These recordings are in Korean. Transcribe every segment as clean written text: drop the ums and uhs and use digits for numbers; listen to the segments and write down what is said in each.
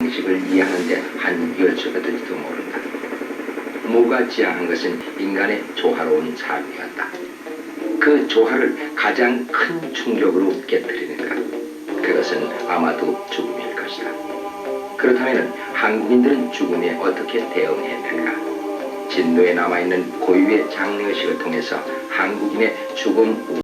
방식을 이해하는데 한 열쇠가 될지도 모른다. 무가 지향한 것은 인간의 조화로운 삶이었다. 그 조화를 가장 큰 충격으로 깨뜨리는 것, 그것은 아마도 죽음일 것이다. 그렇다면 한국인들은 죽음에 어떻게 대응했는가? 진도에 남아있는 고유의 장례의식을 통해서 한국인의 죽음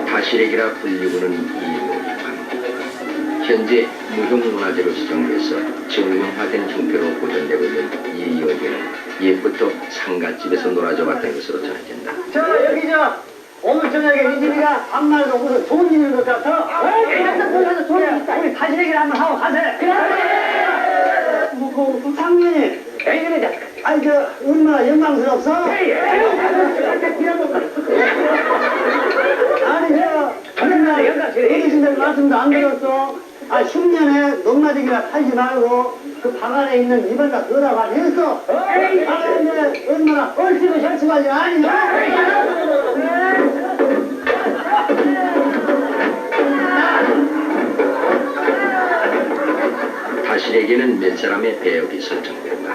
다시래기라 불리고는 이 노래방. 현재 무형문화재로 지정돼서 정형화된 형태로 보존되고 있는 이 여기는 옛부터 상갓집에서 놀아줘 왔던 것으로 전해진다. 여기 오늘 저녁에 이진이가 반말로 무슨 좋은 일인 것 같아. 그래서 좋은 일 있다. 우리 다시래기를 한번 하고 가세. 그래. 뭐 상민이 왜 그러자. 아니 얼마나 영광스럽소. 아니 맨날 어르신들 말씀도 안 들었어. 10년에 농마지기나 팔지 말고 그 방 안에 있는 입을 다 들어가 했어. 이제 얼마나 얼씨구 혈수가지 아니죠? 다시래기는 몇 사람의 배역이 설정된다.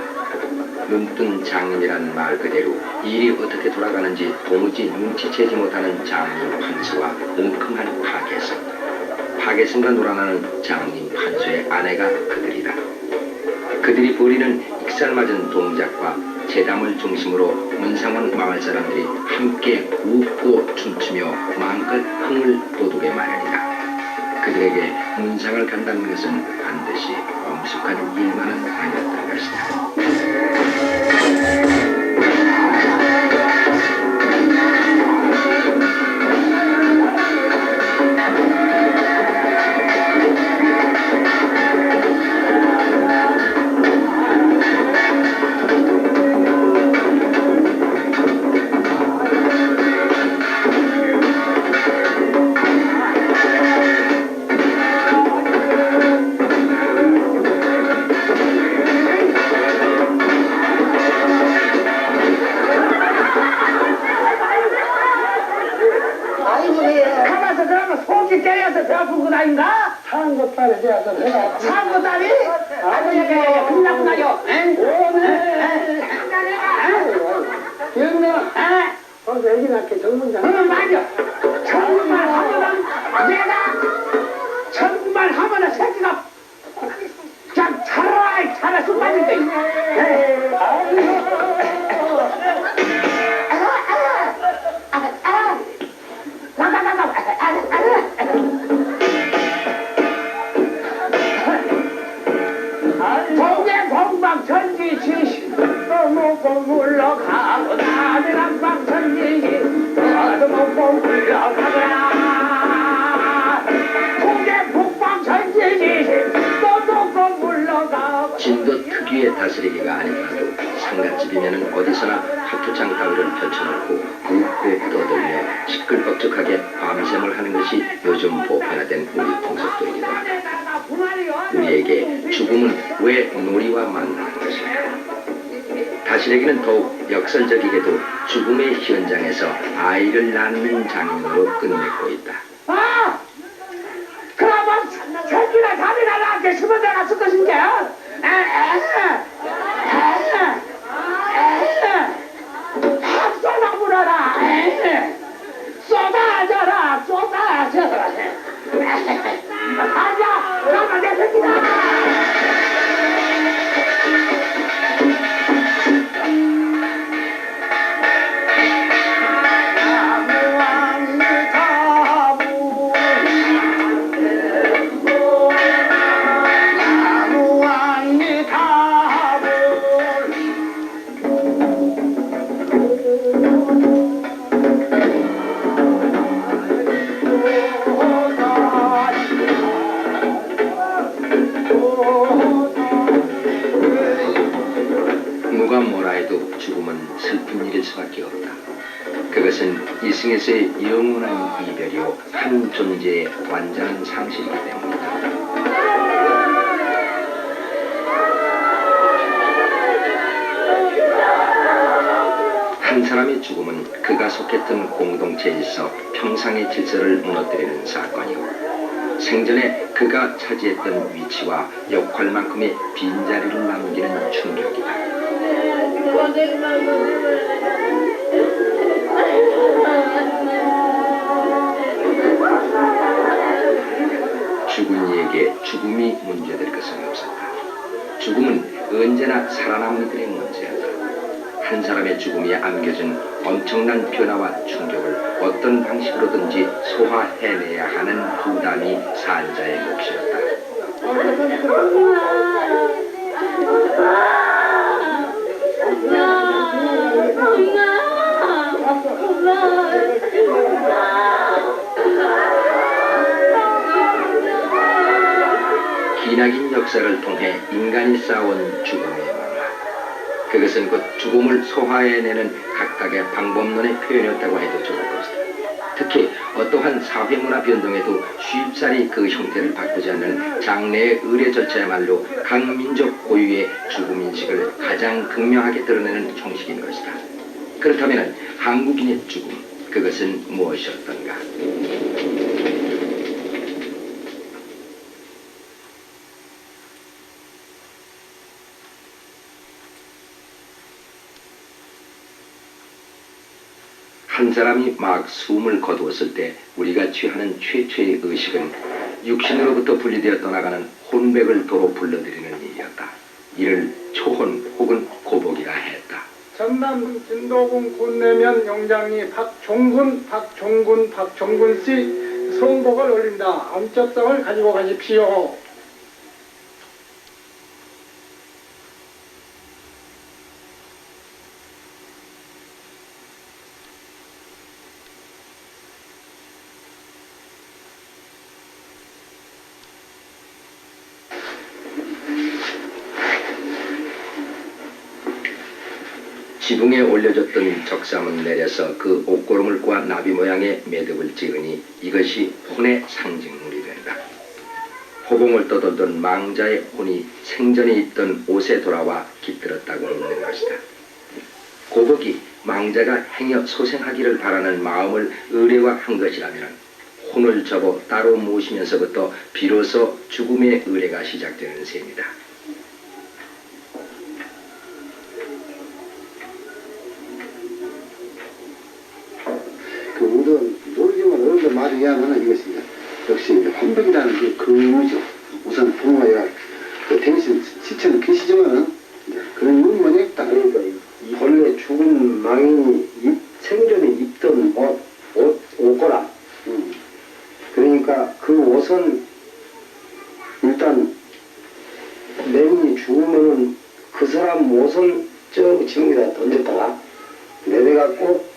눈뜬 장인이란 말 그대로 일이 어떻게 돌아가는지 도무지 눈치채지 못하는 장인 판수와 웅큼한 파계성. 파계성과 놀아나는 장인 판수의 아내가 그들이다. 그들이 벌이는 익살맞은 동작과 재담을 중심으로 문상원 마을 사람들이 함께 웃고 춤추며 마음껏 흥을 돋우게 마련이다. 그들에게 문상을 간다는 것은 반드시 엄숙한 일만은 아니었던 것이다. 산고딸이 되어서 내가 산고딸이? 아버지가 큰일 났구나요. 오늘 기억나? 거기서 애기 낳게 정문장 맞아. 천국만 하면은 내가 천국만 하면은 새끼가 그냥 자라 쑥 빠질 거 먹고 물러가고 나는 한방 천지지 너도 먹고 물러가거라 고개 북방 천지지 너도 먹고 물러가고 진도 특유의 다스리기가 아니더라도 상갓집이면은 어디서나 화투장 따위를 펼쳐놓고 웃고 떠들며 시끌벅적하게 밤샘을 하는 것이 요즘 보편화된 우리 풍속들이기도 하다. 우리에게 죽음은 왜 놀이와 만나는 것일까? 다스레기는 더욱 역설적이게도 죽음의 현장에서 아이를 낳는 장면으로 끝맺고 있다. 아! 그러면 새끼나 자리나 낳게 싶은 데가 쓸 것인가? 밥 쏟아 물어라 쏟아져라 쏟아져라 가자 그러면 내 새끼다 누가 뭐라 해도 죽음은 슬픈 일일 수밖에 없다. 그것은 이승에서의 영원한 이별이요 한 존재의 완전한 상실이기 때문이다. 한 사람의 죽음은 그가 속했던 공동체에서 평상의 질서를 무너뜨리는 사건이고 생전에 그가 차지했던 위치와 역할만큼의 빈자리를 남기는 충격이다. 죽은 이에게 죽음이 문제될 것은 없었다. 죽음은 언제나 살아남은 이들의 문제였다. 한 사람의 죽음에 안겨진 엄청난 변화와 충격을 어떤 방식으로든지 소화해내야 하는 부담이 산자의 몫이었다. 기나긴 역사를 통해 인간이 쌓아온 죽음의 문화. 그것은 곧 죽음을 소화해내는 각각의 방법론의 표현이었다고 해도 좋을 것이다. 특히 어떠한 사회문화 변동에도 쉽사리 그 형태를 바꾸지 않는 장래의 의례 절차야말로 각 민족 고유의 죽음 인식을 가장 극명하게 드러내는 형식인 것이다. 그렇다면 한국인의 죽음, 그것은 무엇이었던가? 한 사람이 막 숨을 거두었을 때 우리가 취하는 최초의 의식은 육신으로부터 분리되어 떠나가는 혼백을 도로 불러들이는 일이었다. 이를 초혼 혹은 고복이라 했다. 전남 진도군 군내면 영장리 박종군 씨 성복을 올린다. 암첩상을 가지고 가십시오. 지붕에 올려졌던 적삼은 내려서 그 옷고름을 꼬아 나비 모양의 매듭을 찍으니 이것이 혼의 상징물이 된다. 호봉을 떠돌던 망자의 혼이 생전에 입던 옷에 돌아와 깃들었다고 믿는 것이다. 고복이 망자가 행여 소생하기를 바라는 마음을 의례화한 것이라면 혼을 접어 따로 모시면서부터 비로소 죽음의 의례가 시작되는 셈이다. 모든 모르지만 어른들 말에 의하면 이것이 역시 혼백이라는 그 의미죠. 우선 부모가 그 대신 시체는 계시지만은 그런 의미만 있다. 그러니까 본래 죽은 망인이 생전에 입던 옷고라. 그러니까 그 옷은 일단 맹인이 죽으면은 그 사람 옷은 저 지붕에다 던졌다가 내려갖고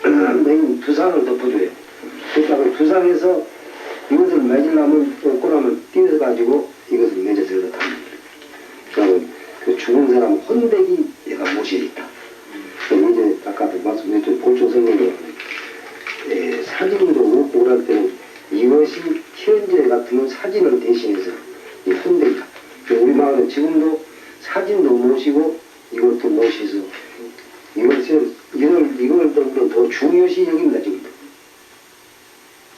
맨 두상을 덮어줘요. 그러니까 그 두상에서 이것을 맺으려면 옷고라면 띄어가지고 이것을 맺어서 여기다 담는 거예요. 그러니까 그 죽은 사람 혼백이 얘가 못이 있다. 이제 아까도 말씀드렸죠. 보초성경에 사진도 없고 그럴 때는 이것이 현재 같으면 사진을 대신해서 이 혼백이다. 우리 마을은 지금도 사진도 모시고 이것도 모셔서 이걸 더 중요시 여깁니다 지금도.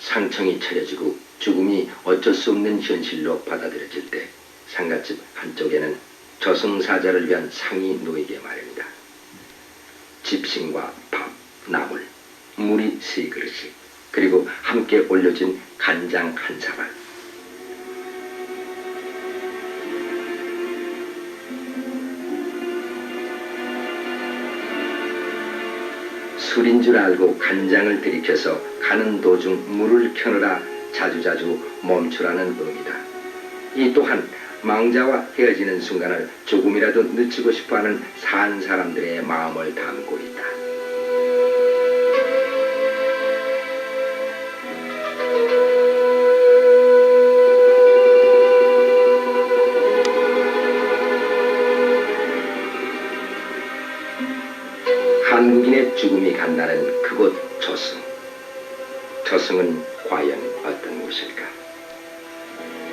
상청이 차려지고 죽음이 어쩔 수 없는 현실로 받아들여질 때 상갓집 한쪽에는 저승사자를 위한 상이 놓이게 마련이다. 집신과 밥, 나물, 물이 3그릇이 그리고 함께 올려진 간장 1사발. 술인 줄 알고 간장을 들이켜서 가는 도중 물을 켜느라 자주자주 멈추라는 의미다. 이 또한 망자와 헤어지는 순간을 조금이라도 늦추고 싶어하는 산 사람들의 마음을 담고 있다. 한국인의 죽음이 간다는 그곳 저승. 저승은 과연 어떤 곳일까?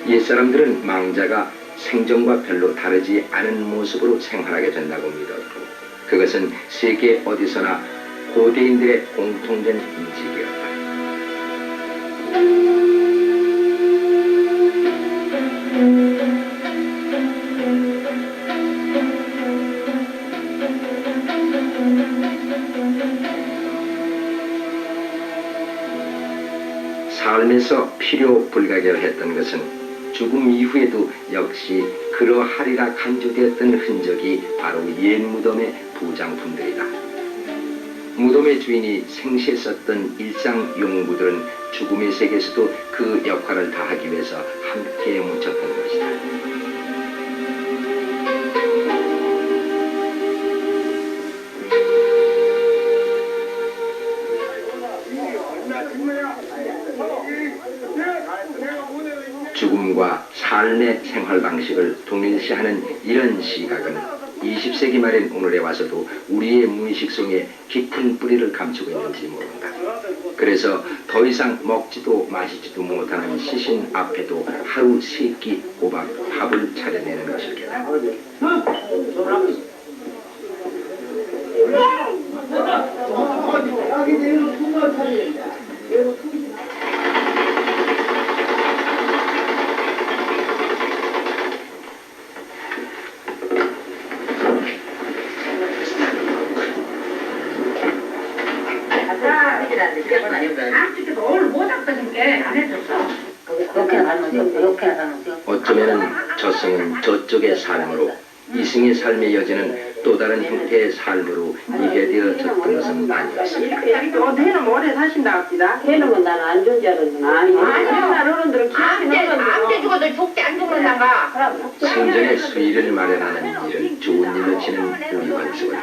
옛사람들은 망자가 생전과 별로 다르지 않은 모습으로 생활하게 된다고 믿었고 그것은 세계 어디서나 고대인들의 공통된 인식이었다. 삶에서 필요 불가결했던 것은 죽음 이후에도 역시 그러하리라 간주되었던 흔적이 바로 옛 무덤의 부장품들이다. 무덤의 주인이 생시에 썼던 일상 용구들은 죽음의 세계에서도 그 역할을 다하기 위해서 함께 묻혔던 것이다. 죽음과 삶의 생활 방식을 동일시하는 이런 시각은 20세기 말인 오늘에 와서도 우리의 무의식 속에 깊은 뿌리를 감추고 있는지 모른다. 그래서 더 이상 먹지도 마시지도 못하는 시신 앞에도 하루 3끼 꼬박 밥을 차려내는 것일 게다. 어쩌면 저승은 저쪽의 삶으로 이승의 삶의 여지는 또 다른 형태의 삶으로 이해되어졌던 것은 아니었습니다. 대는 오래 사신다 합니다. 걔는 나는 안 좋은 줄 알았는데. 아니 옛날 어른들은 암대 죽어도 죽지 안 죽는다가. 생전의 수의를 마련하는 일을 좋은 일로 치는 우리 관습은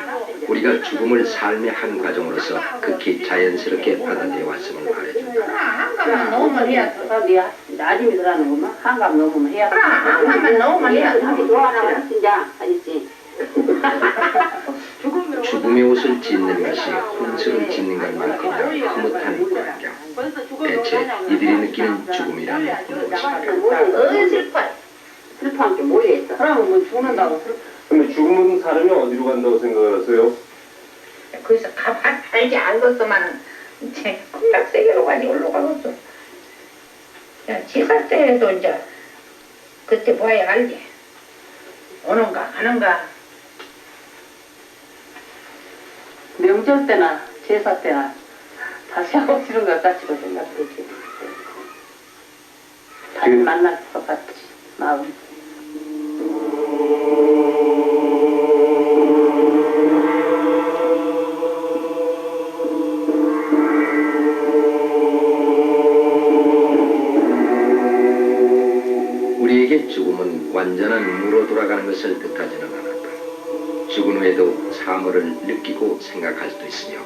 우리가 죽음을 삶의 한 과정으로서 극히 자연스럽게 받아들여 왔음을 말해준다. 한갑만 넣으면 해야 돼. 아침에 들어가는구만. 한갑 넣으면 해야 돼. 한갑만 넣으면 해야 돼. 좋아하는 진짜 아니지. 죽음의 옷을 짓는 것이 혼수를 짓는 것만큼이나 흐뭇한 광경. 대체 이들이 느끼는 죽음이란 무엇일까? 슬퍼. 슬퍼한 게 모여있어. 그러면 뭐 죽는다고. 근데 죽으면 사람이 어디로 간다고 생각을 하세요? 그래서 가만 알지 않겠어만 이제 극락세계로 가지 올라가겠어. 제사 때에도 이제 그때 봐야 알지. 오는가 가는가. 명절 때나 제사 때나 다시 하고 싶은 것 같이 생각되지. 다시 만날 것 같지 마음. 우리에게 죽음은 완전한 무로 돌아가는 것을 뜻하지는 않았다. 죽은 후에도 사물을 느끼고 생각할 수도 있으며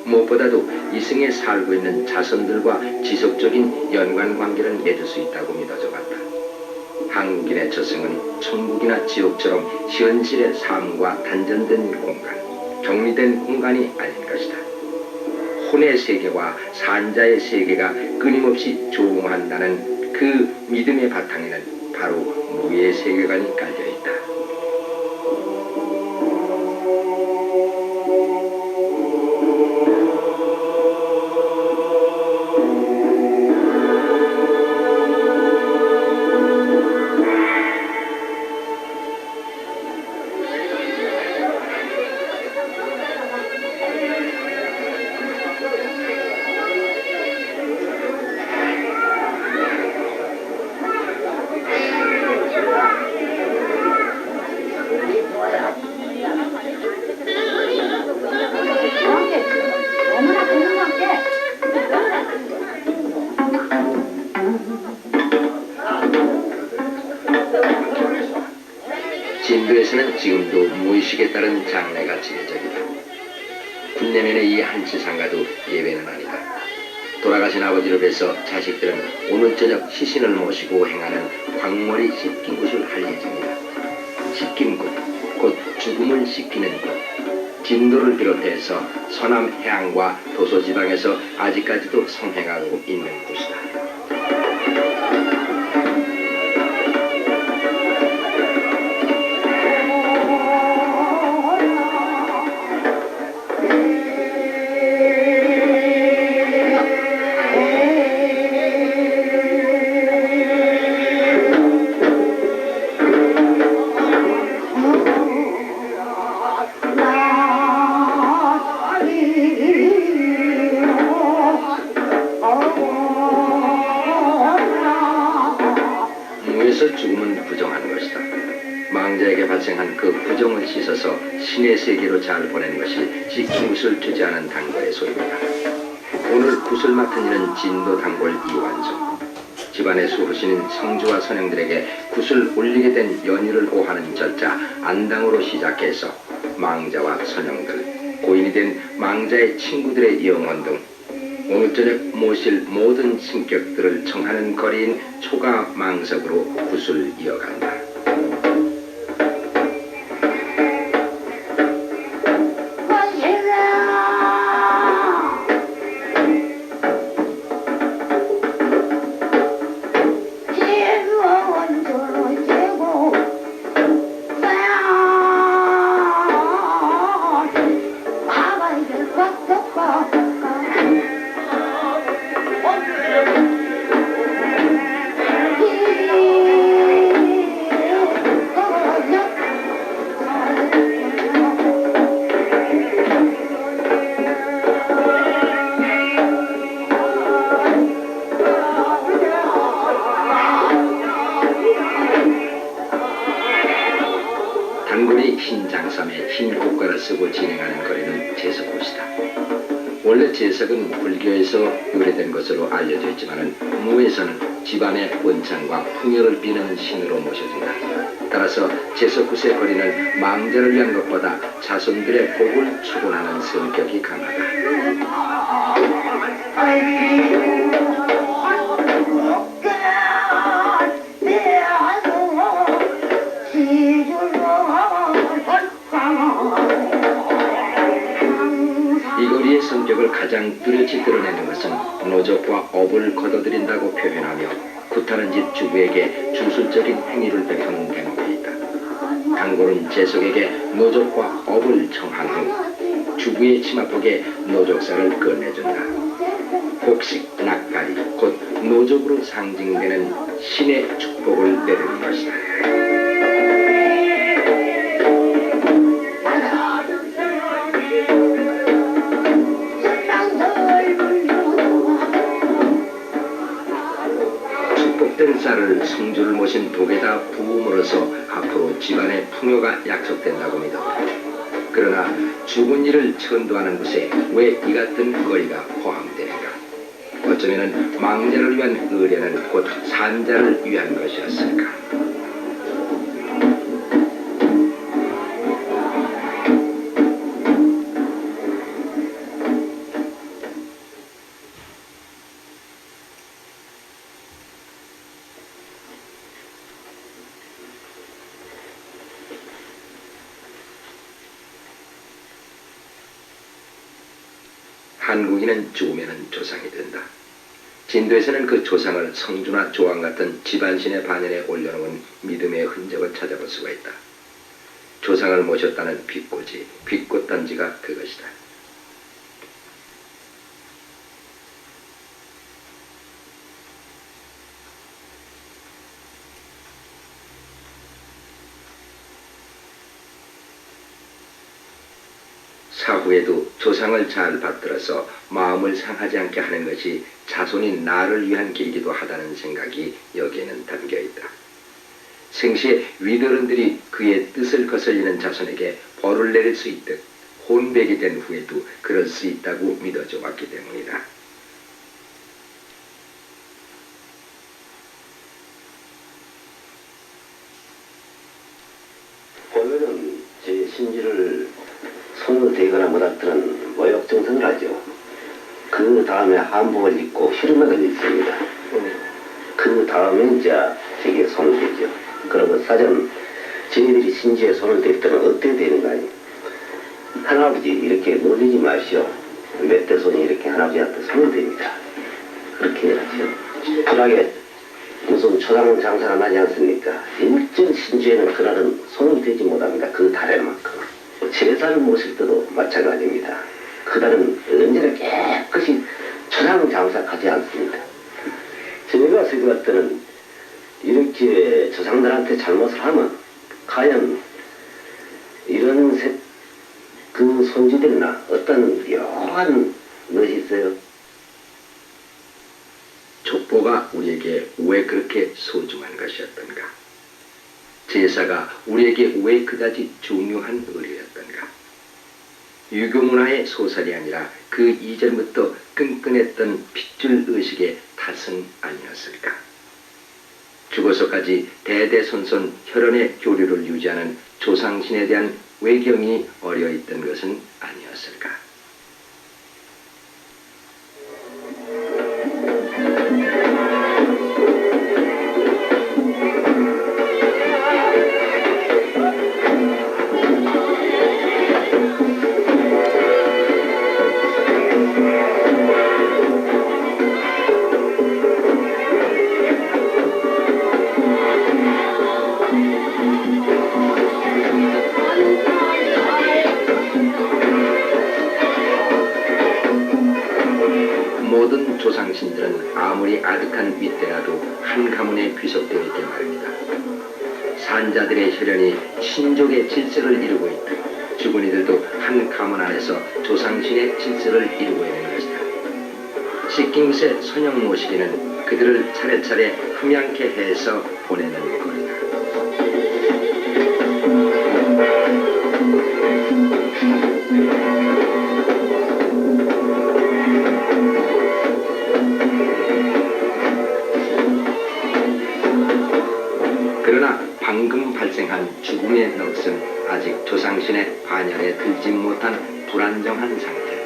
무엇보다도 이승에 살고 있는 자손들과 지속적인 연관관계를 맺을 수 있다고 믿어져 왔다. 한국인의 저승은 천국이나 지옥처럼 현실의 삶과 단전된 공간, 격리된 공간이 아닌 것이다. 혼의 세계와 산자의 세계가 끊임없이 조응한다는 그 믿음의 바탕에는 바로 무의 세계관이 깔려있다. 진도에서는 지금도 무의식에 따른 장례가 지배적이다. 군내면의 이 한치상가도 예외는 아니다. 돌아가신 아버지를 뵈서 자식들은 오늘 저녁 시신을 모시고 행하는 광머리 씻긴 곳을 할 예정이다. 씻긴 곳, 곧 죽음을 씻기는 곳. 진도를 비롯해서 서남 해안과 도서지방에서 아직까지도 성행하고 있는 곳이다. 죽음은 부정하는 것이다. 망자에게 발생한 그 부정을 씻어서 신의 세계로 잘 보내는 것이 씻긴 것을 주재하는 단골의 소임이다. 오늘 굿을 맡은 이는 진도 단골 이완정. 집안의 수호신인 성주와 선영들에게 굿을 올리게 된 연유를 오하는 절자 안당으로 시작해서 망자와 선영들, 고인이 된 망자의 친구들의 영혼 등 오늘 저녁 모실 모든 신격들을 청하는 거리인 초가 망석으로 굿을 이어간다. 단골이 흰 장삼에 흰 꽃가를 쓰고 진행하는 거리는 제석꽃이다. 원래 제석은 불교에서 유래된 것으로 알려져 있지만 무에서는 집안의 번창과 풍요를 비는 신으로 모셔진다. 따라서 제석꽃의 거리는 망자를 위한 것보다 자손들의 복을 축원하는 성격이 강하다. 이 거리의 성격을 가장 뚜렷이 드러내는 것은 노적과 업을 거둬들인다고 표현하며 굿하는 집 주부에게 주술적인 행위를 베푸는 대목이 있다. 단골은 제석에게 노적과 업을 청한 후 주부의 치마폭에 노적살을 꺼내준다. 곡식, 낙가리, 곧 노적으로 상징되는 신의 축복을 내리는 것이다. 축복된 쌀을 성주를 모신 독에다 부음으로써 앞으로 집안의 풍요가 약속된다고 믿었다. 그러나 죽은 이를 천도하는 곳에 왜 이 같은 거리가 포함되는가? 어쩌면 망자를 위한 의례는 곧 산자를 위한 것이었을까? 한국인은 죽으면 조상이 된다. 진도에서는 그 조상을 성주나 조왕 같은 집안신의 반열에 올려놓은 믿음의 흔적을 찾아볼 수가 있다. 조상을 모셨다는 빛꽂이, 빛꽃단지가 그것이다. 사후에도 조상을 잘 받들어서 마음을 상하지 않게 하는 것이 자손인 나를 위한 길이기도 하다는 생각이 여기에는 담겨있다. 생시에 윗어른들이 그의 뜻을 거슬리는 자손에게 벌을 내릴 수 있듯 혼백이 된 후에도 그럴 수 있다고 믿어져 왔기 때문이다. 보면은 제 신지를 손으로 대거나 못하던 모욕정성을 하죠. 그 다음에 한복을 입고 휘름액을 입습니다. 그 다음에 이제 저게 손을 대죠. 그러고 사전 저희들이 신지에 손을 댈 때는 어떻게 되는 거 아니에요? 할아버지 이렇게 놀리지 마시오. 멧돼 손이 이렇게 할아버지한테 손을 댑니다. 그렇게 하죠. 불하게 무슨 초당 장사가 나지 않습니까? 일전 신주에는 그날은 손을 대지 못합니다. 그 달에만큼. 제사를 모실 때도 마찬가지입니다. 그날은 언제나 깨끗이 초당 장사하지 않습니다. 저희가 생각할 때는 이렇게 조상들한테 잘못을 하면 과연 이런 그 손주들이나 어떤 묘한 것이 있어요. 족보가 우리에게 왜 그렇게 소중한 것이었던가? 제사가 우리에게 왜 그다지 중요한 의례였던가? 유교문화의 소설이 아니라 그 이전부터 끈끈했던 핏줄 의식의 탓은 아니었을까? 죽어서까지 대대손손 혈연의 교류를 유지하는 조상신에 대한 외경이 어려있던 것은 아니었을까? 모든 조상신들은 아무리 아득한 윗대라도 한 가문에 귀속되어 있게 말입니다. 산자들의 혈연이 신족의 질서를 이루고 있듯 죽은 이들도 한 가문 안에서 조상신의 질서를 이루고 있는 것이다. 식김새 선영 모시기는 그들을 차례차례 흠양케 해서 보내는 거리다. 그러나 방금 발생한 죽음의 넋은 아직 조상신의 반열에 들지 못한 불안정한 상태.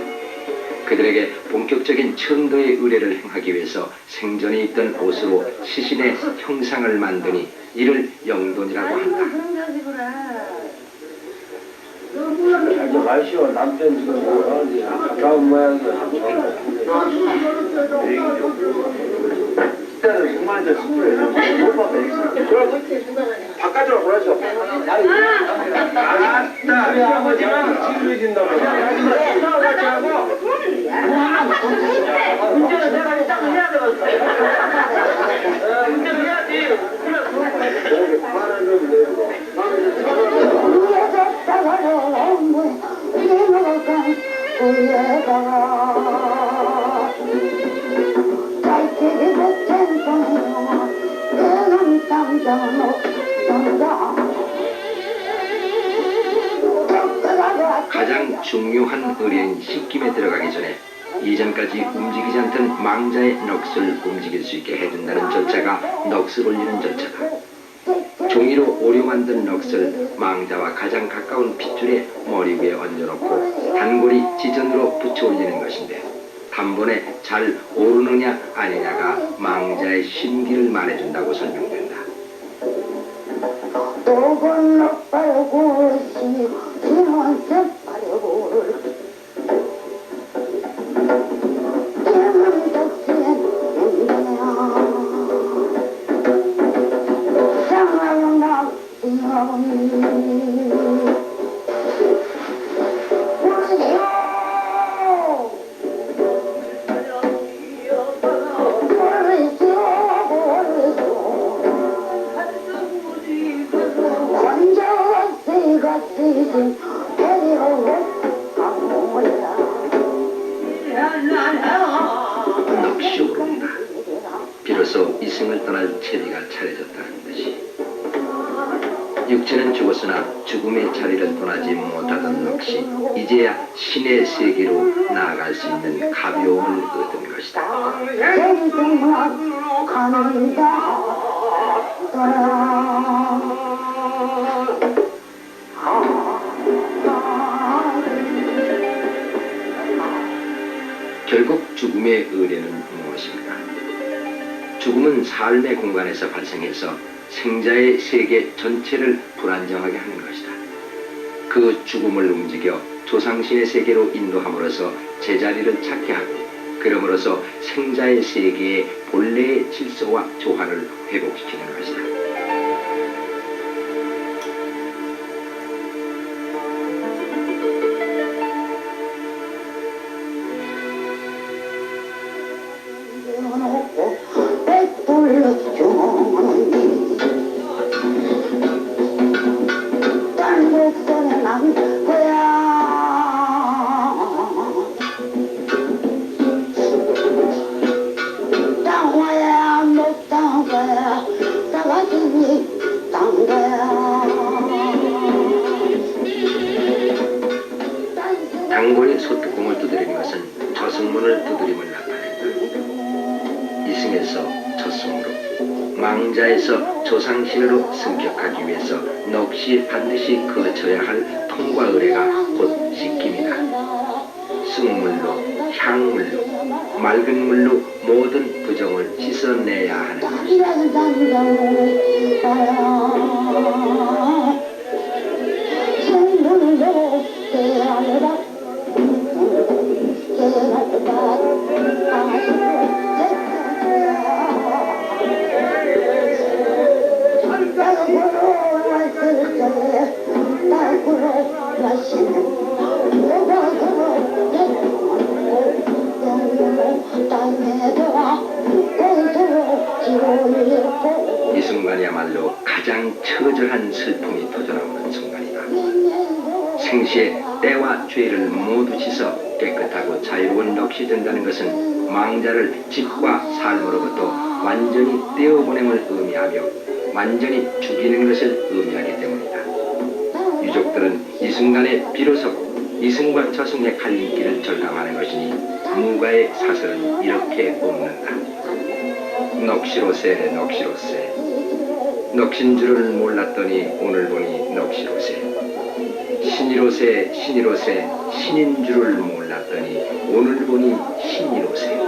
그들에게 본격적인 천도의 의례를 행하기 위해서 생전에 입던 옷으로 시신의 형상을 만드니 이를 영돈이라고 한다. 하지 마시오. 남편 지금 가까운 모양이야. 일단은 6만 원 스프레이 바깥으로 보내줘. 아따 아버지랑 지루해진다고. 같이 하고 운전을 내가 일단 해야 되거든. 운전을 해야지. 가장 중요한 의례인 식김에 들어가기 전에 이전까지 움직이지 않던 망자의 넋을 움직일 수 있게 해준다는 절차가 넋을 올리는 절차다. 종이로 오려 만든 넋을 망자와 가장 가까운 핏줄에 머리 위에 얹어놓고 단골이 지전으로 붙여 올리는 것인데 단번에 잘 오르느냐 아니냐가 망자의 심기를 말해준다고 설명된다. 넋이 오른다. 비로소 이승을 떠날 체리가 차려졌다는 듯이 육체는 죽었으나 죽음의 자리를 떠나지 못하던 넋이 이제야 신의 세계로 나아갈 수 있는 가벼움을 얻은 것이다. 결국 죽음의 의례는 무엇인가? 죽음은 삶의 공간에서 발생해서 생자의 세계 전체를 불안정하게 하는 것이다. 그 죽음을 움직여 조상신의 세계로 인도함으로써 제자리를 찾게 하고 그러므로써 생자의 세계의 본래의 질서와 조화를 회복시키는 것이다. 단골이 소뚜껑을 두드리는 것은 저승문을 두드림을 나타낸다. 이승에서 저승으로, 망자에서 조상신으로 승격하기 위해서 넋이 반드시 거쳐야 할 통과 의례가 곧 씻김이다. 쑥물로, 향물로, 맑은 물로 모든 부정을 씻어내야 하는 것이다. 이 순간이야말로 가장 처절한 슬픔이 터져나오는 순간이다. 생시에 때와 죄를 모두 씻어 깨끗하고 자유로운 넋이 된다는 것은 망자를 집과 삶으로부터 완전히 떼어보냄을 의미하며 완전히 죽이는 것을 의미하기 때문이다. 유족들은 이 순간에 비로소 이승과 저승의 갈림길을 절감하는 것이니 무가의 사설은 이렇게 읊는다. 넋이로세 넋이로세 넋인 줄을 몰랐더니 오늘 보니 넋이로세 신이로세 신이로세 신인 줄을 몰랐더니 오늘 보니 신이로세.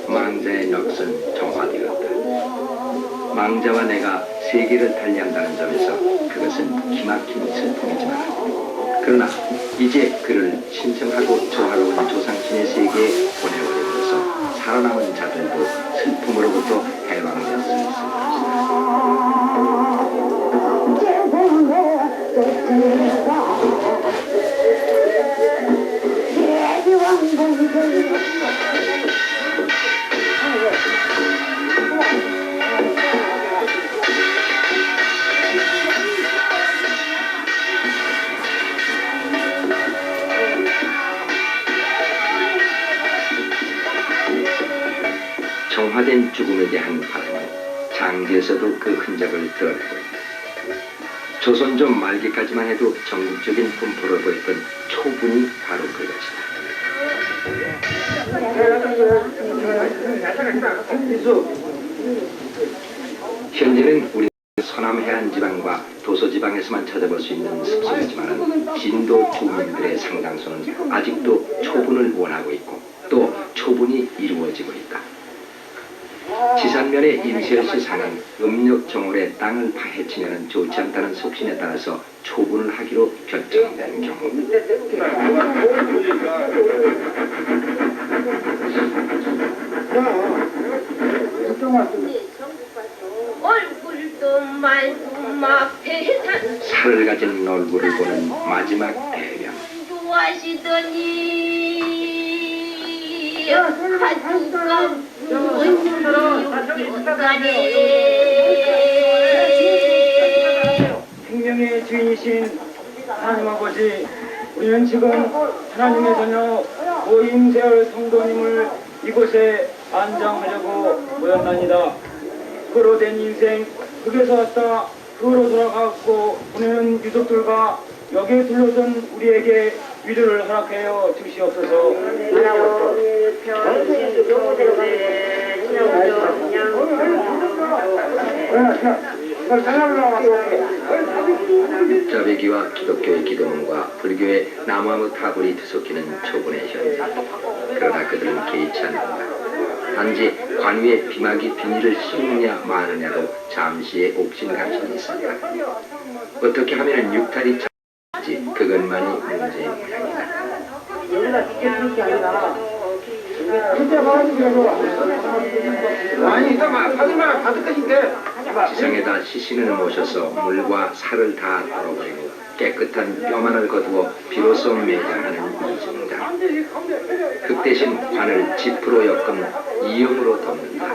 망자의 넋은 정화되었다. 망자와 내가 세계를 달리한다는 점에서 그것은 기막힌 슬픔이지만 그러나 이제 그를 신성하고 조화로운 조상신의 세계에 보내버림으로써 살아남은 자들도 슬픔으로부터 해방될 수 있을 것이다. 정화된 죽음에 대한 바람은 장지에서도 그 흔적을 드러내고 있다. 조선조 말기까지만 해도 전국적인 분포를 보였던 초분이 바로 그것이다. 현재는 우리 서남 해안 지방과 도서 지방에서만 찾아볼 수 있는 습성이지만 진도 주민들의 상당수는 아직도 초분을 원하고 있고 또 초분이 이루어지고 있다. 지산면의 임시열시 상은 음력 정월에 땅을 파헤치면 좋지 않다는 속신에 따라서 초분을 하기로 결정된 경우 얼굴도 말도 막 대산 살을 가진 얼굴을 보는 마지막 대면 좋아하시더니 가족과 생명의 주인이신 하나님 아버지, 우리는 지금 하나님의 자녀 오임세월 성도님을 이곳에 안장하려고 모였나니다. 흙으로 된 인생, 흙에서 왔다 흙으로 돌아가고 보내는 유족들과 여기에 둘러선 우리에게 위로를 허락하여 주시옵소서. 자배기와 기독교의 기도문과 불교의 나무아무 타불이 뒤섞이는 초분의 현재. 그러나 그들은 개의치 않는다. 단지 관유의 비마기 비닐을 씌우느냐 마느냐도 잠시의 옥신각신이 있습니다. 어떻게 하면 육탈이 참지 그것만이 문제인 모양이다. 아니 이따만 하지마 받을 것인데 지상에다 시신을 모셔서 물과 살을 다 덜어버리고 깨끗한 뼈만을 거두어 비로소 매장하는 이중이다. 그 대신 관을 지프로 엮은 이음으로 덮는다.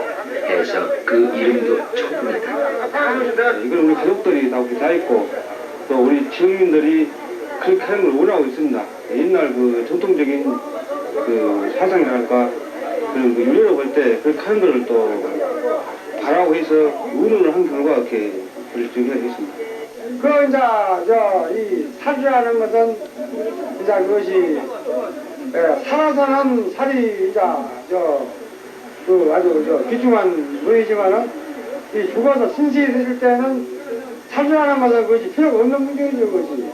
해서 그 이름도 초분이다. 이걸 우리 가족들이 다 있고 또 우리 지역민들이 그렇게 하는 걸 원하고 있습니다. 옛날 그 전통적인 그 사상이랄까 그런 그 유래로 볼 때 그렇게 하는 걸 또 바라고 해서 의논을 한 결과 이렇게 결정이 됐습니다. 그 이제 이 살이라는 것은 이제 그것이 살아서는 살이 이제 그 아주 귀중한 부위지만은 이 죽어서 신시해 드릴 때는 살이라는 것은 그것이 필요가 없는 문제이죠, 그것이.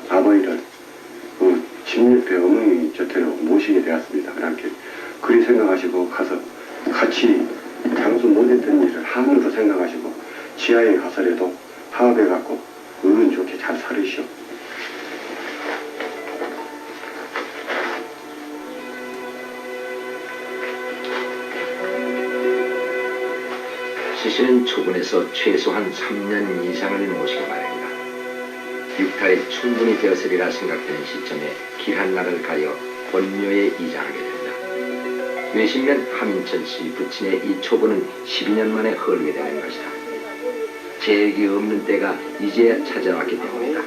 아버지를 집 옆에 어머니 곁으로 모시게 되었습니다. 그렇게 그리 생각하시고 가서 같이 장수 못했던 일을 한으로 생각하시고 지하에 가서라도 파업해갖고 의은 좋게 잘 살으시오. 시신은 초분에서 최소한 3년 이상을 모시기 마련이다. 육탈이 충분히 되었으리라 생각되는 시점에 길한 날을 가려 본묘에 이장하게 된다. 뇌신면 함인천씨 부친의 이 초분은 12년 만에 흐르게 되는 것이다. 제약이 없는 때가 이제야 찾아왔기 때문이다.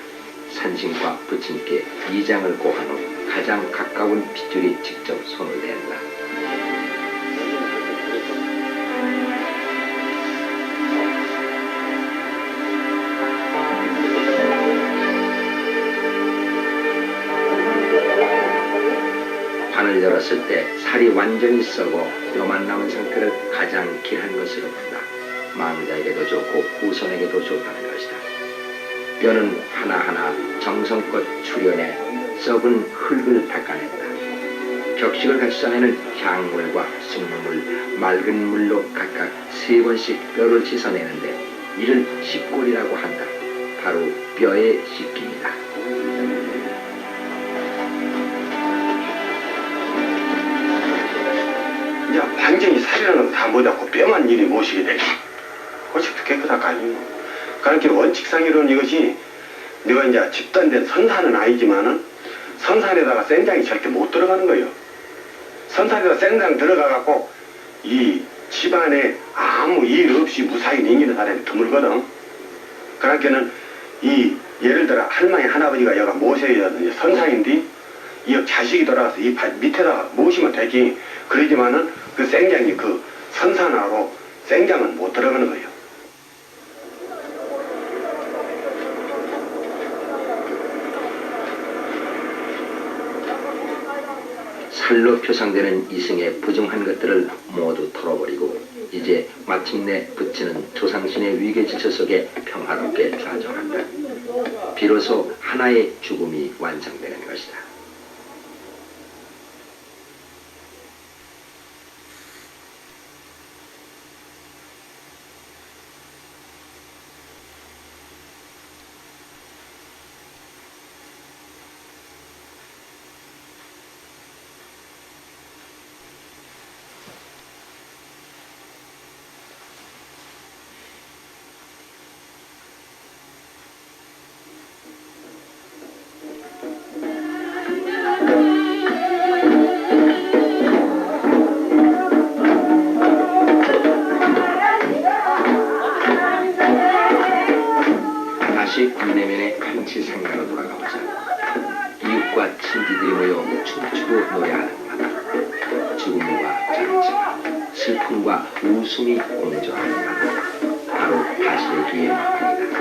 산신과 부친께 이장을 고한 후 가장 가까운 핏줄이 직접 손을 댄다. 관을 열었을 때 살이 완전히 썩어 뼈만 남은 상태를 가장 길한 것으로 본다. 망자에게도 좋고 후손에게도 좋다는 것이다. 뼈는 하나하나 정성껏 추려내 썩은 흙을 닦아낸다. 격식을 갖추자면은 향물과 숭물, 맑은 물로 각각 3번씩 뼈를 씻어내는데 이를 씻골이라고 한다. 바로 뼈의 씻김이다. 이제 완전히 살이라는 거 다 못하고 뼈만 일이 모시게 되지. 고집도 깨끗하고 아니고. 그렇게 원칙상으로는 이것이 내가 이제 집단된 선산은 아니지만은 선산에다가 생장이 절대 못 들어가는 거예요. 선산에다가 생장 들어가갖고 이 집안에 아무 일 없이 무사히 냉기는 사람이 드물거든. 그러니까는 이 예를 들어 할머니 할아버지가 여가 모셔야 되는 선상인데 이 자식이 돌아가서 이 밑에다가 모시면 되지. 그러지만은 그 생장이 그 선산하고 생장은 못 들어가는 거예요. 살로 표상되는 이승의 부정한 것들을 모두 털어버리고 이제 마침내 부처는 조상신의 위계질서 속에 평화롭게 좌정한다. 비로소 하나의 죽음이 완성되는 것이다. 다시 군내면의 한치생가로 돌아가보자. 이웃과 친지들이 모여 춤추고 노래하는 마다 죽음과 잔치가 슬픔과 웃음이 공존하는 마다 바로 다시레기의 마음이다.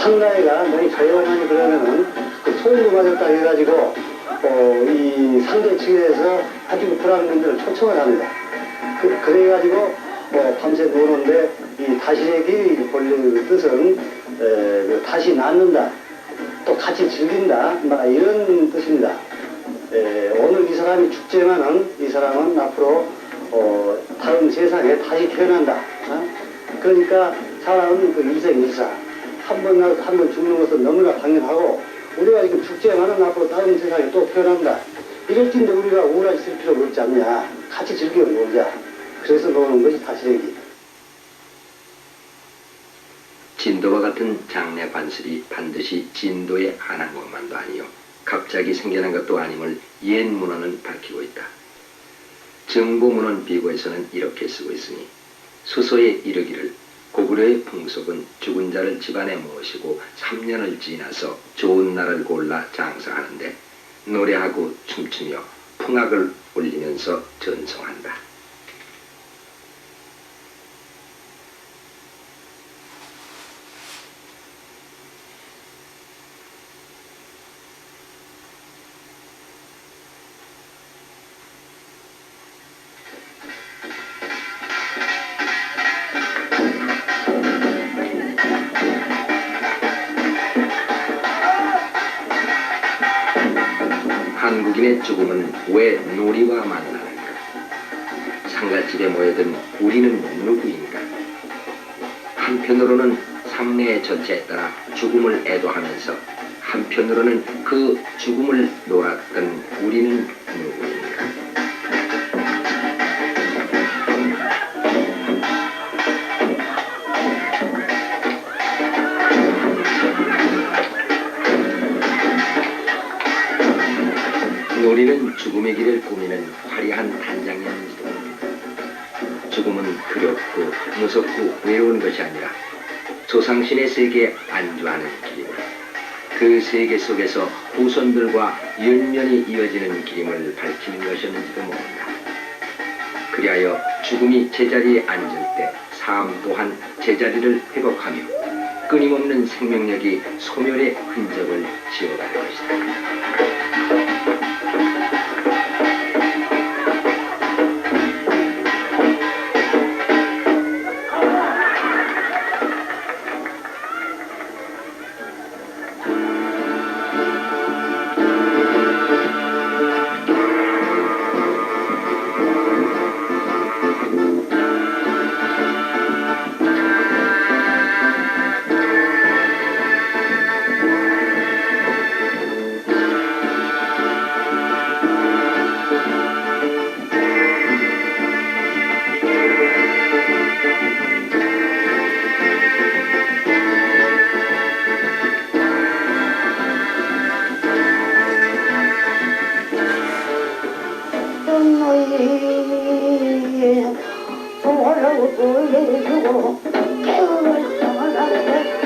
상가에가 너무 조용하니 그러면은 그 소음도 맞았다 해가지고 이 상대 측에서 아주 불안한 분들을 초청을 합니다. 그래가지고 밤새 노는데 이 다시레기 본래 그 뜻은 다시 낳는다, 또 같이 즐긴다, 막 이런 뜻입니다. 오늘 이 사람이 죽지만은 이 사람은 앞으로 다른 세상에 다시 태어난다. 그러니까 사람은 그 일생일사 한 번 나서 한 번 죽는 것은 너무나 당연하고 우리가 지금 죽지만은 앞으로 다른 세상에 또 태어난다. 이럴 텐데 우리가 우울하게 쓸 필요가 없지 않냐. 같이 즐겨 놀자. 그래서 노는 것이 다시레기. 진도와 같은 장례 반슬이 반드시 진도에 한한 것만도 아니요 갑자기 생겨난 것도 아님을 옛 문헌은 밝히고 있다. 정보문헌 비고에서는 이렇게 쓰고 있으니 수소에 이르기를 고구려의 풍속은 죽은 자를 집안에 모시고 3년을 지나서 좋은 날을 골라 장사하는데 노래하고 춤추며 풍악을 올리면서 전송한다. 한국인의 죽음은 왜 놀이와 만나는가? 상갓집에 모여든 우리는 누구인가? 한편으로는 상례의 전체에 따라 죽음을 애도하면서 한편으로는 그 죽음을 놀았던 우리는 누구인가? 놀이는 죽음의 길을 꾸미는 화려한 단장이었는지도 모릅니다. 죽음은 두렵고 무섭고 외로운 것이 아니라 조상신의 세계에 안주하는 길임을, 그 세계 속에서 후손들과 연면이 이어지는 길임을 밝히는 것이었는지도 모른다. 그리하여 죽음이 제자리에 앉을 때 삶 또한 제자리를 회복하며 끊임없는 생명력이 소멸의 흔적을 지워갈 것이다. 주고 깨울 사랑했다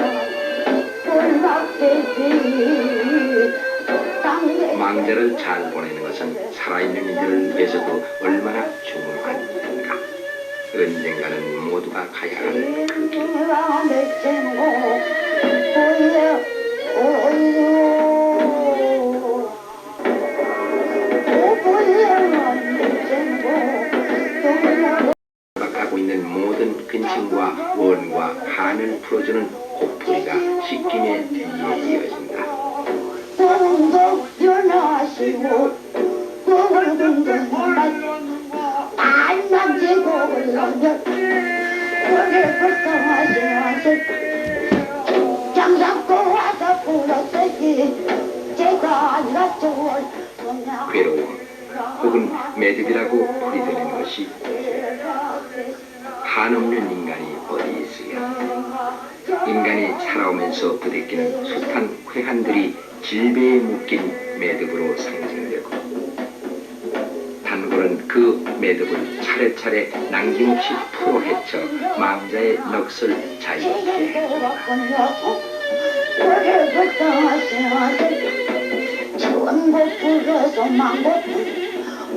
꼴박대지 망자를 잘 보내는 것은 살아있는 이들을 위해서도 얼마나 중요한 일인가. 언젠가는 모두가 가야 할 그 길. 가고 있는 모든 근심과 원과 한을 풀어주는 꽃뿌리가 시김의 뒤에 이어진다. 공도 변하시고 곡을 든든한 안난지 곡을 넘겨 고개 불쌍하시면서 장삼고 와서 불었으니 제가 아니라 좋을 괴로움 혹은 매듭이라고 부리되는 것이 한없는 인간이 어디 있으랴. 인간이 살아오면서 부대끼는 숱한 회한들이 질배에 묶인 매듭으로 상징되고 단골은 그 매듭을 차례차례 남김없이 풀어헤쳐 망자의 넋을 자유케 해. 고개 불쌍하시면서 천국 불어서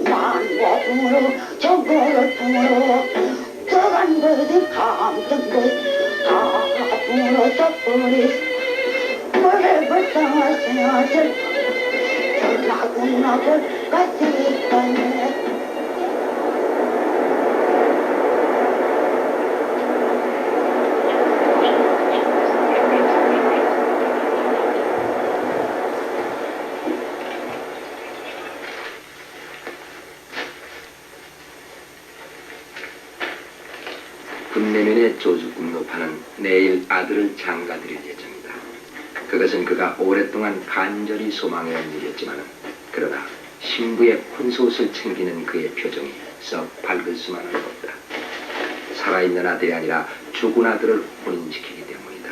만고풍으로 전고풍으로 저간 것이 감정것 가풍으로 썩버리 고개 불쌍하시면서 나군나고 같이 있다네 군내면의 조주군노파는 내일 아들을 장가드릴 예정이다. 그것은 그가 오랫동안 간절히 소망해온 일이었지만 그러나 신부의 혼소옷을 챙기는 그의 표정이 썩 밝을 수만은 없다. 살아있는 아들이 아니라 죽은 아들을 혼인시키기 때문이다.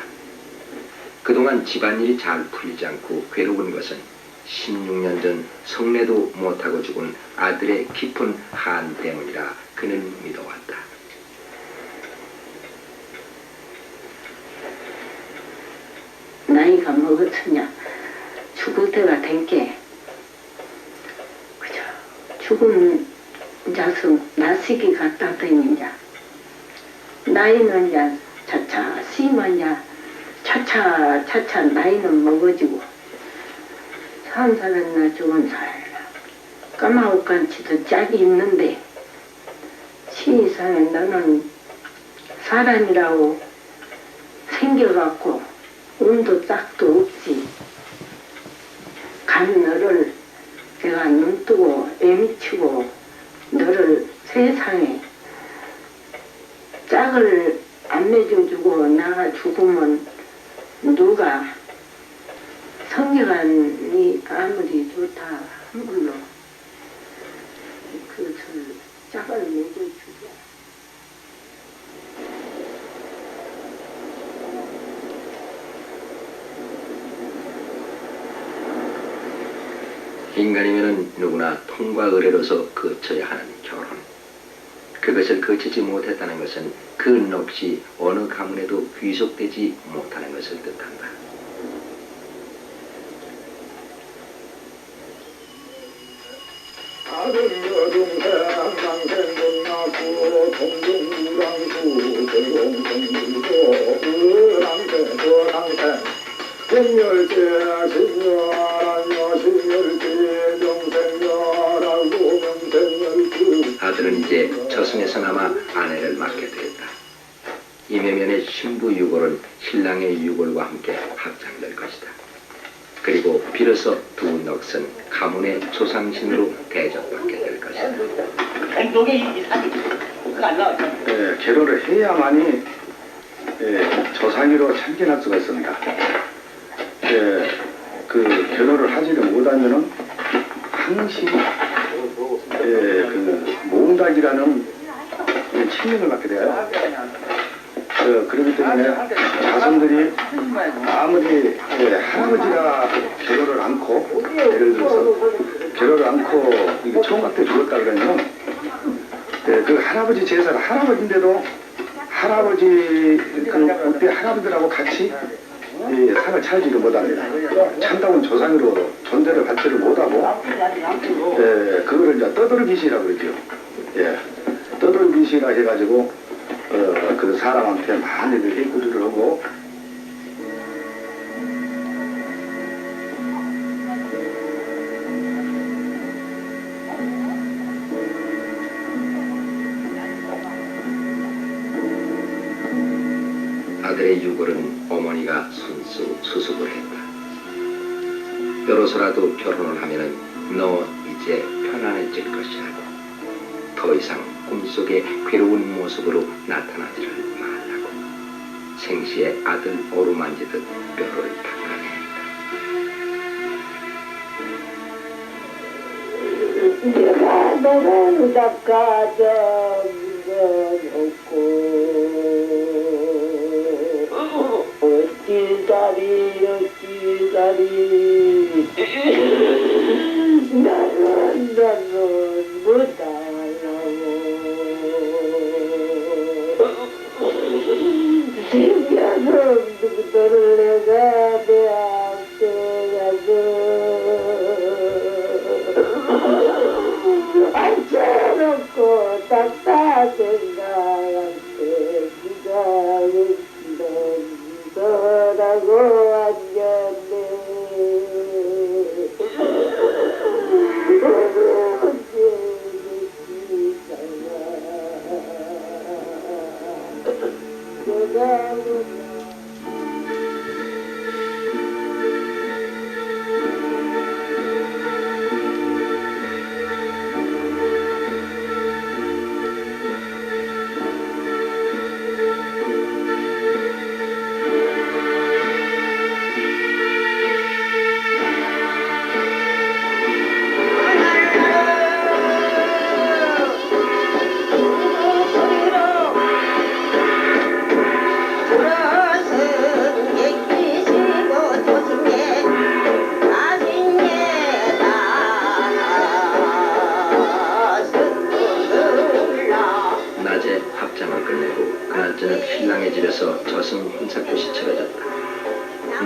그동안 집안일이 잘 풀리지 않고 괴로운 것은 16년 전 성례도 못하고 죽은 아들의 깊은 한 때문이라 그는 믿어왔다. 나이가 먹었으냐 죽을 때가 된게 그죠. 죽은 자서 나시기 갖다 대니냐 나이는 야 차차 심하냐 차차 나이는 먹어지고 산 살았나 죽은 살았나 까마옥간치도 짝이 있는데 시이상에 너는 사람이라고 생겨갖고 운도 짝도 없지. 간 너를 내가 눈뜨고 애미치고 너를 세상에 짝을 안 맺어주고 나가 죽으면 누가 성경안이 아무리 좋다 한불로 그것을 짝을 맺어주자. 인간이면은 누구나 통과 의례로서 거쳐야 하는 결혼. 그것을 거치지 못했다는 것은 그 넋이 어느 가문에도 귀속되지 못하는 것을 뜻한다. 아들 여동생 남생돈 낳고 동동우랑수 대공성들도 그랑생 그랑생 백열째 십열하며 십열째 명생열하고 명생열주. 아들은 이제 저승에서나마 아내를 맡게 되었다. 이매면의 신부 유골은 신랑의 유골과 함께 합장될 것이다. 그리고 비로소 두 넋은 가문의 조상신으로 대접받게 될 것이다. 결혼을 해야만이 조상이로 참견할 수가 있습니다. 그 결혼을 하지를 못하면은 항시 그 모음닭이라는 친명을 받게 돼요. 그렇기 때문에 자손들이 아무리 할아버지가 결혼을 않고 예를 들어서 결혼을 않고 총각 때 죽었다 그러면 그 할아버지 제사가 할아버지인데도 할아버지 그때 할아버지들하고 같이 이 상을 차지를 못합니다. 참다운 조상으로 존재를 받지를 못하고 그거를 이제 떠돌기시라고 그러죠. 예, 떠돌기시라 해가지고 그 사람한테 많이 해구리를 하고 아들의 유골은 어머니가 손수 수습을 했다. 여로서라도 결혼을 하면은 너 이제 편안해질 것이라고. 더 이상 꿈속에 괴로운 모습으로 나타나지를 말라고. 생시에 아들 어루만지듯 뼈를 닦아낸다. 내가 너를 닦아준 건 없고 어찌다리 나는 못하려고 생겨서 누구들을 내가 내 앞에 가서 앉혀놓고 닦아준 나한테 네가 너라고 앉았네. 낮에 합장을 끝내고 그날 저녁 신랑의 집에서 저승 혼사꽃이 치러졌다.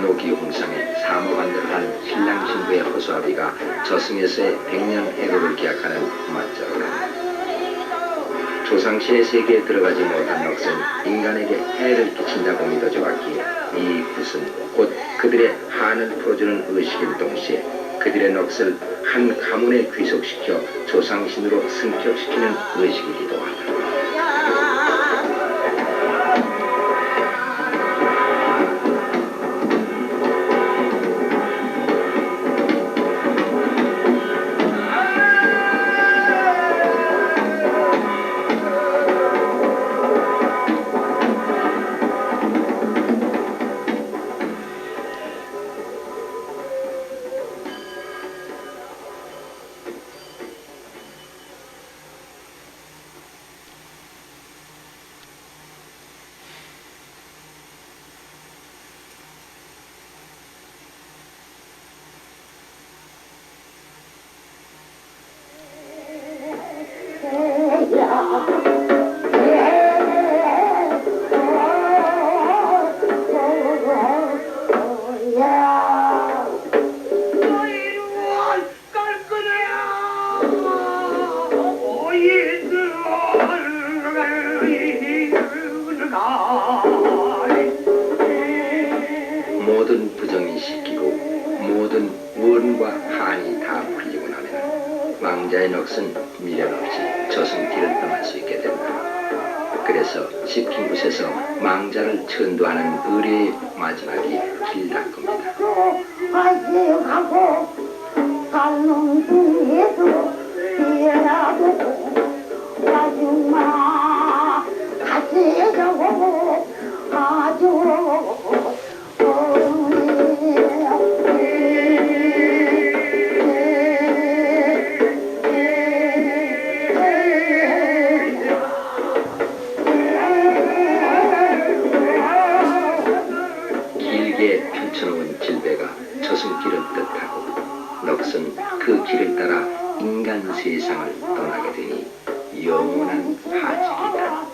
노기 홍상에 사모관대를 한 신랑 신부의 허수아비가 저승에서의 100년 해로를 기약하는 맞자로다. 조상신의 세계에 들어가지 못한 넋은 인간에게 해를 끼친다고 믿어져 왔기에 이 굿은 곧 그들의 한을 풀어주는 의식인 동시에 그들의 넋을 한 가문에 귀속시켜 조상신으로 승격시키는 의식이기도 하다. 모든 부정이 씻기고 모든 원과 한이 다 풀리고 나면 망자의 넋은 미련 없이 저승길을 떠날 수 있게 된다. 그래서 씹힌 곳에서 망자를 천도하는 의뢰의 마지막이 길닦입니다. 가고 갈롱 중에서 뛰어나보고 아줌마 같이 가고 아주 길게 펼쳐놓은 길배가 저승길을 뜻하고 넋은 그 길을 따라 인간 세상을 떠나게 되니 영원한 하직이다.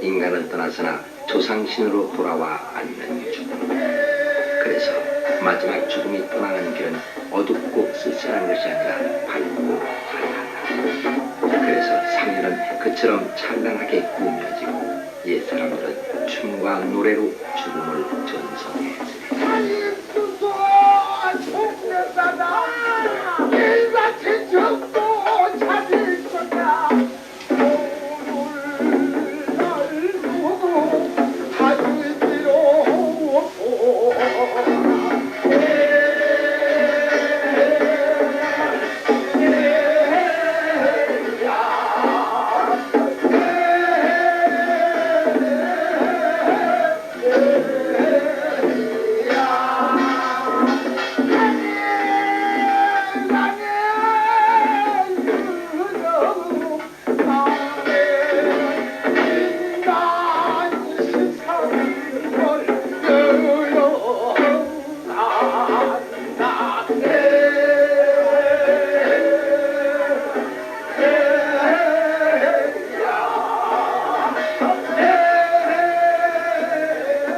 인간을 떠나서나 조상신으로 돌아와 앉는 죽음. 그래서 마지막 죽음이 떠나는 길은 어둡고 쓸쓸한 것이 아니라 밝고 화려하다. 그래서 상류는 그처럼 찬란하게 꾸며지고 옛사람들은 춤과 노래로 죽음을 전송했으리.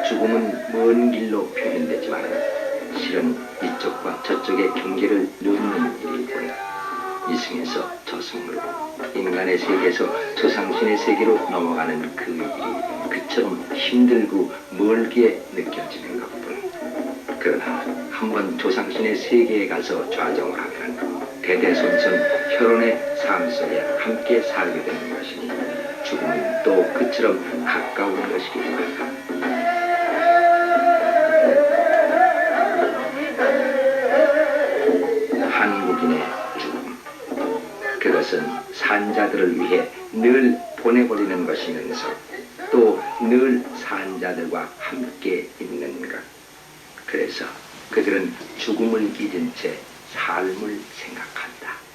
죽음은 먼 길로 표현되지만 실은 이쪽과 저쪽의 경계를 넣는 일이군. 이승에서 저승으로, 인간의 세계에서 조상신의 세계로 넘어가는 그 일이 그처럼 힘들고 멀게 느껴지는 것뿐. 그러나 한번 조상신의 세계에 가서 좌정을 하면 대대손손 혈원의 삶 속에 함께 살게 되는 것이니 죽음은 또 그처럼 가까운 것이기도 하다. 한국인의 죽음. 그것은 산자들을 위해 늘 보내버리는 것이면서 또 늘 산자들과 함께 있는 것. 그래서 그들은 죽음을 잊은 채 삶을 생각한다.